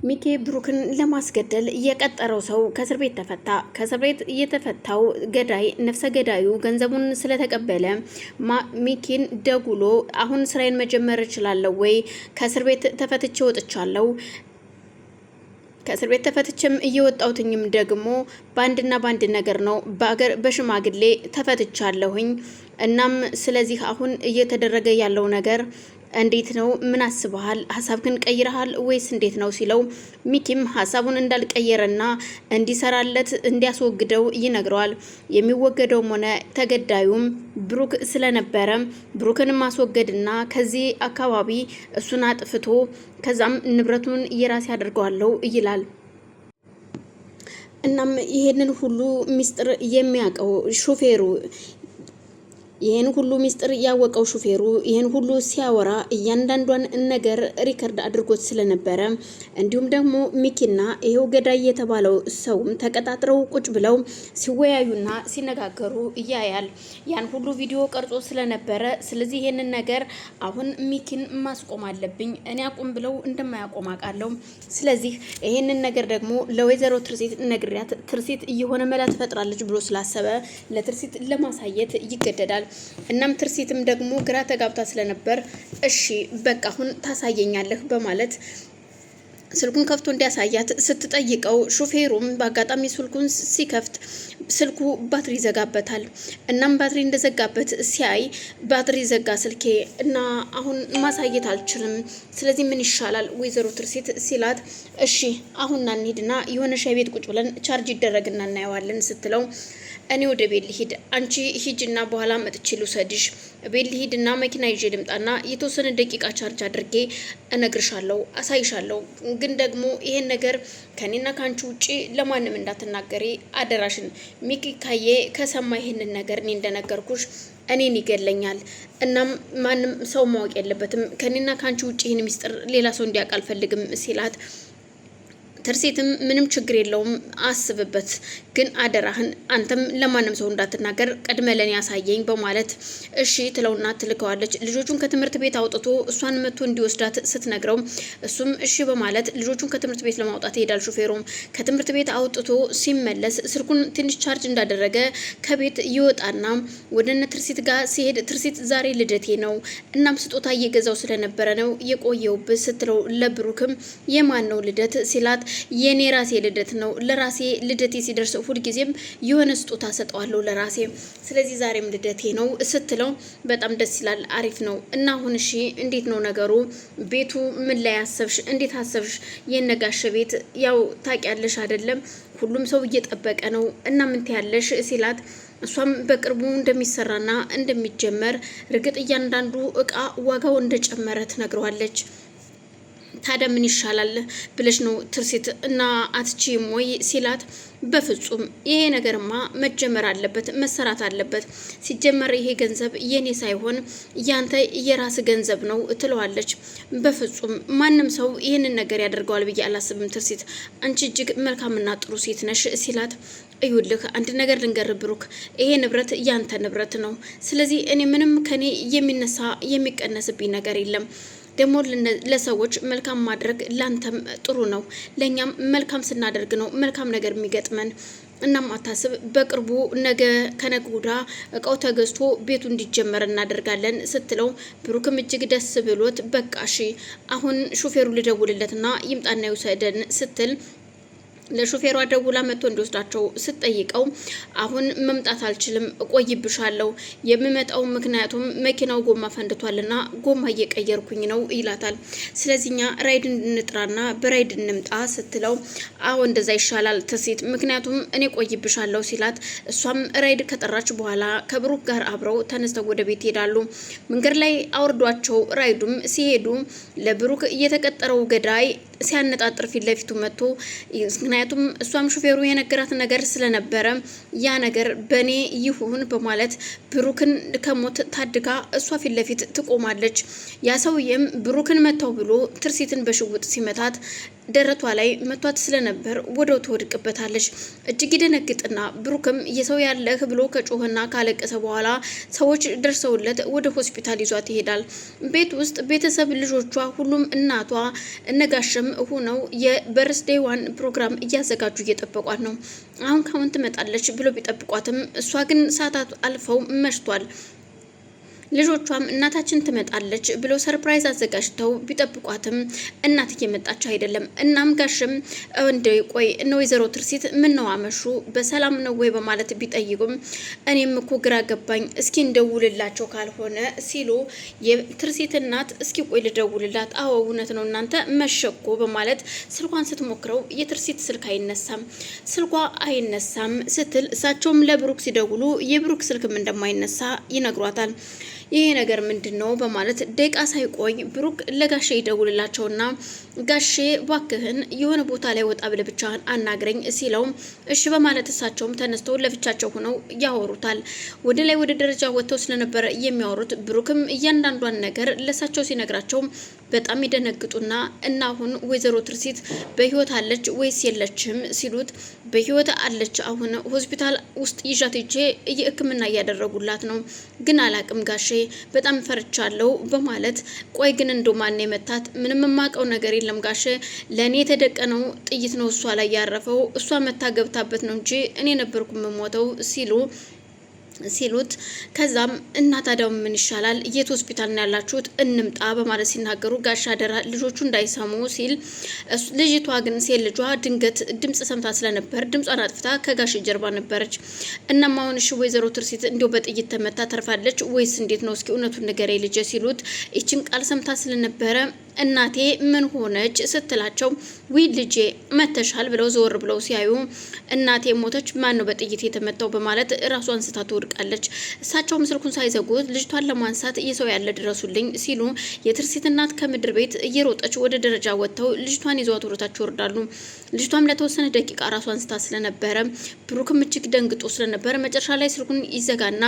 ሚኪ ብሩክን ለማስገደል የቀጠረው ሰው ከእስር ቤት ተፈታ። ከእስር ቤት የተፈታው ገዳይ ነፍሰ ገዳዩ ገንዘቡን ስለተቀበለ ሚኪን ደጉሎ አሁን ስራዬን መጀመር እችላለሁ ወይ? ከእስር ቤት ተፈትቼ ወጥቻለሁ። ከእስር ቤት ተፈትቼም እየወጣሁትኝም ደግሞ በአንድና በአንድ ነገር ነው፣ በሽማግሌ ተፈትቻለሁኝ። እናም ስለዚህ አሁን እየተደረገ ያለው ነገር እንዴት ነው? ምን አስበሃል? ሀሳብህን ቀይረሃል ወይስ እንዴት ነው ሲለው ሚኪም ሀሳቡን እንዳልቀየረና እንዲሰራለት እንዲያስወግደው ይነግረዋል። የሚወገደውም ሆነ ተገዳዩም ብሩክ ስለነበረ ብሩክን ማስወገድና ከዚህ አካባቢ እሱን አጥፍቶ ከዛም ንብረቱን የራሴ አድርገዋለሁ ይላል። እናም ይሄንን ሁሉ ሚስጥር የሚያውቀው ሹፌሩ ይሄን ሁሉ ሚስጥር ያወቀው ሹፌሩ ይሄን ሁሉ ሲያወራ እያንዳንዷን ነገር ሪከርድ አድርጎት ስለነበረ እንዲሁም ደግሞ ሚኪና ይሄው ገዳይ የተባለው ሰውም ተቀጣጥረው ቁጭ ብለው ሲወያዩና ሲነጋገሩ እያያል። ያን ሁሉ ቪዲዮ ቀርጾ ስለነበረ ስለዚህ ይሄንን ነገር አሁን ሚኪን ማስቆም አለብኝ፣ እኔ አቁም ብለው እንደማያቆም አውቃለሁ። ስለዚህ ይሄንን ነገር ደግሞ ለወይዘሮ ትርሲት ነግሪያት ትርሲት እየሆነ መላ ትፈጥራለች ብሎ ስላሰበ ለትርሲት ለማሳየት ይገደዳል። እናም ትርሲትም ደግሞ ግራ ተጋብታ ስለነበር እሺ በቃ አሁን ታሳየኛለህ በማለት ስልኩን ከፍቶ እንዲያሳያት ስትጠይቀው ሹፌሩም በአጋጣሚ ስልኩን ሲከፍት ስልኩ ባትሪ ዘጋበታል። እናም ባትሪ እንደዘጋበት ሲያይ ባትሪ ዘጋ ስልኬ እና አሁን ማሳየት አልችልም፣ ስለዚህ ምን ይሻላል ወይዘሮ ትርሲት ሲላት እሺ አሁን እንሂድና የሆነ ሻይ ቤት ቁጭ ብለን ቻርጅ ይደረግና እናየዋለን ስትለው እኔ ወደ ቤት ልሂድ፣ አንቺ ሂጅና በኋላ መጥቼ ልውሰድሽ። ቤት ልሂድና መኪና ይዤ ልምጣና የተወሰነ ደቂቃ ቻርጅ አድርጌ እነግርሻለሁ፣ አሳይሻለሁ። ግን ደግሞ ይሄን ነገር ከኔና ካንቺ ውጪ ለማንም እንዳትናገሪ አደራሽን። ሚኪ ካየ ከሰማ ይሄንን ነገር እኔ እንደነገርኩሽ እኔን ይገለኛል። እናም ማንም ሰው ማወቅ የለበትም ከኔና ካንቺ ውጪ ይሄን ሚስጥር ሌላ ሰው እንዲያውቅ አልፈልግም ሲላት ትርሲትም ምንም ችግር የለውም አስብበት፣ ግን አደራህን አንተም ለማንም ሰው እንዳትናገር ቀድመ ለኔ ያሳየኝ በማለት እሺ ትለውና ትልከዋለች። ልጆቹን ከትምህርት ቤት አውጥቶ እሷን መጥቶ እንዲወስዳት ስትነግረው እሱም እሺ በማለት ልጆቹን ከትምህርት ቤት ለማውጣት ይሄዳል። ሹፌሩም ከትምህርት ቤት አውጥቶ ሲመለስ ስልኩን ትንሽ ቻርጅ እንዳደረገ ከቤት ይወጣና ወደነ ትርሲት ጋር ሲሄድ ትርሲት ዛሬ ልደቴ ነው፣ እናም ስጦታ እየገዛው ስለነበረ ነው የቆየውብ ስትለው ለብሩክም የማን ነው ልደት ሲላት የኔ ራሴ ልደት ነው፣ ለራሴ ልደቴ ሲደርስ ሁልጊዜም የሆነ ስጦታ ሰጠዋለሁ ለራሴ፣ ስለዚህ ዛሬም ልደቴ ነው ስትለው በጣም ደስ ይላል፣ አሪፍ ነው። እና አሁን እሺ እንዴት ነው ነገሩ? ቤቱ ምን ላይ አሰብሽ? እንዴት አሰብሽ? የነጋሽ ቤት ያው ታውቂያለሽ አይደለም? ሁሉም ሰው እየጠበቀ ነው እና ምን ትያለሽ ሲላት እሷም በቅርቡ እንደሚሰራና እንደሚጀመር እርግጥ እያንዳንዱ እቃ ዋጋው እንደጨመረ ትነግረዋለች። ታዲያ ምን ይሻላል ብለሽ ነው ትርሲት እና አትችይም ወይ ሲላት በፍጹም ይሄ ነገርማ መጀመር አለበት፣ መሰራት አለበት። ሲጀመር ይሄ ገንዘብ የኔ ሳይሆን ያንተ የራስ ገንዘብ ነው ትለዋለች። በፍጹም ማንም ሰው ይህንን ነገር ያደርገዋል ብዬ አላስብም ትርሲት፣ አንቺ እጅግ መልካምና ጥሩ ሴት ነሽ ሲላት እዩልህ አንድ ነገር ልንገር ብሩክ፣ ይሄ ንብረት ያንተ ንብረት ነው። ስለዚህ እኔ ምንም ከኔ የሚነሳ የሚቀነስብኝ ነገር የለም። ደግሞ ለሰዎች መልካም ማድረግ ላንተም ጥሩ ነው፣ ለኛም መልካም ስናደርግ ነው መልካም ነገር የሚገጥመን። እናም አታስብ፣ በቅርቡ ነገ ከነገ ወዲያ እቃው ተገዝቶ ቤቱ እንዲጀመር እናደርጋለን ስትለው ብሩክም እጅግ ደስ ብሎት በቃ እሺ አሁን ሹፌሩ ልደውልለትና ይምጣና ይውሰደን ስትል ለሹፌሯ ደውላ መጥቶ እንዲወስዳቸው ስትጠይቀው አሁን መምጣት አልችልም፣ እቆይብሻለሁ። የምመጣው ምክንያቱም መኪናው ጎማ ፈንድቷልና ጎማ እየቀየርኩኝ ነው ይላታል። ስለዚህኛ ራይድ እንጥራና በራይድ እንምጣ ስትለው አዎ እንደዛ ይሻላል ትርሲት፣ ምክንያቱም እኔ እቆይብሻለሁ ሲላት እሷም ራይድ ከጠራች በኋላ ከብሩክ ጋር አብረው ተነስተው ወደ ቤት ይሄዳሉ። መንገድ ላይ አውርዷቸው ራይዱም ሲሄዱ ለብሩክ እየተቀጠረው ገዳይ ሲያነጣጥር ፊት ለፊቱ መጥቶ ምክንያቱም እሷም ሹፌሩ የነገራት ነገር ስለነበረ ያ ነገር በኔ ይሁን በማለት ብሩክን ከሞት ታድጋ እሷ ፊት ለፊት ትቆማለች። ያ ሰውዬም ብሩክን መታው ብሎ ትርሲትን በሽውጥ ሲመታት ደረቷ ላይ መቷት ስለነበር ወደው ትወድቅበታለች። እጅግ ይደነግጥና ብሩክም የሰው ያለህ ብሎ ከጮህና ካለቀሰ በኋላ ሰዎች ደርሰውለት ወደ ሆስፒታል ይዟት ይሄዳል። ቤት ውስጥ ቤተሰብ ልጆቿ ሁሉም እናቷ እነጋሸም ሆነው የበርስዴዋን ፕሮግራም እያዘጋጁ እየጠበቋት ነው። አሁን ትመጣለች ብሎ ቢጠብቋትም እሷ ግን ሰዓታት አልፈው መሽቷል። ልጆቿም እናታችን ትመጣለች ብለው ሰርፕራይዝ አዘጋጅተው ቢጠብቋትም እናት እየመጣች አይደለም። እናም ጋሽም እንደ ቆይ እነ ወይዘሮ ትርሲት ምን ነው አመሹ በሰላም ነው ወይ በማለት ቢጠይቁም እኔም እኮ ግራ ገባኝ እስኪ እንደውልላቸው ካልሆነ ሲሉ የትርሲት እናት እስኪ ቆይ ልደውልላት። አዎ እውነት ነው እናንተ መሸኮ በማለት ስልኳን ስትሞክረው የትርሲት ስልክ አይነሳም ስትል እሳቸውም ለብሩክ ሲደውሉ የብሩክ ስልክም እንደማይነሳ ይነግሯታል። ይሄ ነገር ምንድነው በማለት ደቂቃ ሳይቆይ ብሩክ ለጋሼ ይደውልላቸውና ጋሼ ባክህን የሆነ ቦታ ላይ ወጣ ብለህ ብቻህን አናግረኝ ሲለው እሺ በማለት እሳቸውም ተነስተው ለብቻቸው ሆነው ያወሩታል። ወደ ላይ ወደ ደረጃ ወጥተው ስለነበረ የሚያወሩት ብሩክም እያንዳንዷን ነገር ለሳቸው ሲነግራቸው በጣም ይደነግጡና እና አሁን ወይዘሮ ትርሲት በህይወት አለች ወይስ የለችም ሲሉት በህይወት አለች፣ አሁን ሆስፒታል ውስጥ ይዣት ሄጄ ሕክምና እያደረጉላት ነው፣ ግን አላቅም ጋሼ በጣም ፈርቻለሁ በማለት ቆይ ግን እንደው ማን የመታት? ምንም የማውቀው ነገር የለም ጋሼ፣ ለእኔ የተደቀነው ጥይት ነው እሷ ላይ ያረፈው፣ እሷ መታ ገብታበት ነው እንጂ እኔ ነበርኩ የምሞተው ሲሉት ከዛም እና ታዲያው ምን ይሻላል የት ሆስፒታል ነው ያላችሁት እንምጣ በማለት ሲናገሩ ጋሻ አደራ ልጆቹ እንዳይሰሙ ሲል ልጅቷ ግን ሴት ልጇ ድንገት ድምጽ ሰምታ ስለነበር ድምጿን አጥፍታ ከጋሽ ጀርባ ነበረች። እናም አሁን እሺ ወይዘሮ ትርሲት እንዲሁ በጥይት ተመታ ተርፋለች ወይስ እንዴት ነው እስኪ እውነቱን ንገረኝ ልጄ ሲሉት ይችን ቃል ሰምታ ስለነበረ እናቴ ምን ሆነች ስትላቸው ዊ ልጄ መተሻል ብለው ዘወር ብለው ሲያዩ እናቴ ሞተች፣ ማን ነው በጥይት የተመታው በማለት ራሷን አንስታ ትወድቃለች። እሳቸውም ስልኩን ሳይዘጉት ልጅቷን ለማንሳት የሰው ያለ ድረሱልኝ ሲሉ የትርሲት እናት ከምድር ቤት እየሮጠች ወደ ደረጃ ወጥተው ልጅቷን ይዘዋት ወደታች ይወርዳሉ። ልጅቷም ለተወሰነ ደቂቃ ራሷን አንስታ ስለነበረ ብሩክም እጅግ ደንግጦ ስለነበረ መጨረሻ ላይ ስልኩን ይዘጋና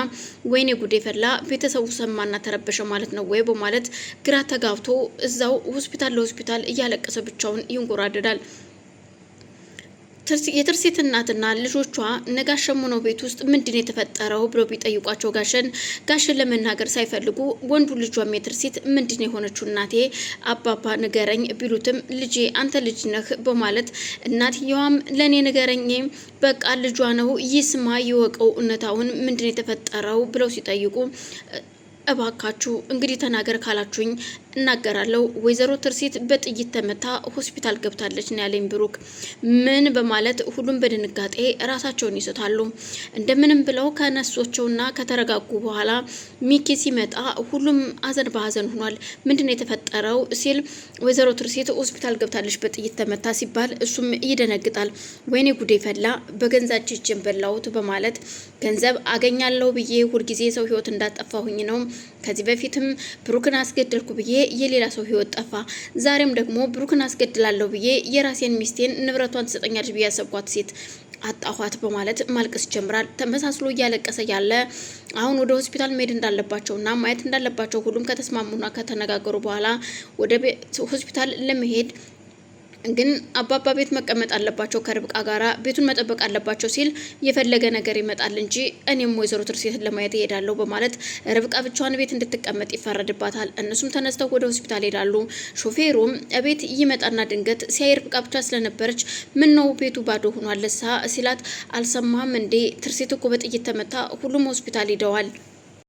ወይኔ ጉዴ ፈላ ቤተሰቡ ሰማና ተረበሸ ማለት ነው ወይ በማለት ግራ ተጋብቶ እዛው ሆስፒታል ለሆስፒታል እያለቀሰ ብቻውን ይንጎራደዳል። የትርሲት እናትና ልጆቿ ነጋሸሙ ነው ቤት ውስጥ ምንድን የተፈጠረው ብለው ቢጠይቋቸው ጋሽን ለመናገር ሳይፈልጉ ወንዱ ልጇም የትርሲት ምንድን የሆነችው እናቴ አባባ ንገረኝ ቢሉትም ልጄ አንተ ልጅ ነህ በማለት እናትየዋም ለኔ ንገረኝ በቃ ልጇ ነው ይስማ ይወቀው እውነታውን ምንድን የተፈጠረው ብለው ሲጠይቁ እባካችሁ እንግዲህ ተናገር ካላችሁኝ እናገራለሁ። ወይዘሮ ትርሲት በጥይት ተመታ ሆስፒታል ገብታለች ነው ያለኝ ብሩክ። ምን በማለት ሁሉም በድንጋጤ ራሳቸውን ይስታሉ። እንደምንም ብለው ከነሶቸውና ከተረጋጉ በኋላ ሚኪ ሲመጣ ሁሉም አዘን በሀዘን ሆኗል። ምንድነው የተፈጠረው ሲል ወይዘሮ ትርሲት ሆስፒታል ገብታለች በጥይት ተመታ ሲባል እሱም ይደነግጣል። ወይኔ ጉዴ ፈላ በገንዛ እጅን በላውት በማለት ገንዘብ አገኛለሁ ብዬ ሁልጊዜ ሰው ህይወት እንዳጠፋሁኝ ነው። ከዚህ በፊትም ብሩክን አስገደልኩ ብዬ የሌላ ሰው ህይወት ጠፋ። ዛሬም ደግሞ ብሩክን አስገድላለሁ ብዬ የራሴን ሚስቴን ንብረቷን ትሰጠኛለች ብዬ ያሰብኳት ሴት አጣኋት በማለት ማልቀስ ጀምራል። ተመሳስሎ እያለቀሰ ያለ አሁን ወደ ሆስፒታል መሄድ እንዳለባቸውና ማየት እንዳለባቸው ሁሉም ከተስማሙና ከተነጋገሩ በኋላ ወደ ሆስፒታል ለመሄድ ግን አባባ ቤት መቀመጥ አለባቸው ከርብቃ ጋራ ቤቱን መጠበቅ አለባቸው ሲል የፈለገ ነገር ይመጣል እንጂ እኔም ወይዘሮ ትርሲትን ለማየት እሄዳለሁ በማለት ርብቃ ብቻዋን ቤት እንድትቀመጥ ይፈረድባታል። እነሱም ተነስተው ወደ ሆስፒታል ሄዳሉ። ሾፌሩም ቤት ይመጣና ድንገት ሲያይ ርብቃ ብቻ ስለነበረች ምን ነው ቤቱ ባዶ ሆኗል ሲላት አልሰማም እንዴ ትርሲት እኮ በጥይት ተመታ ሁሉም ሆስፒታል ሄደዋል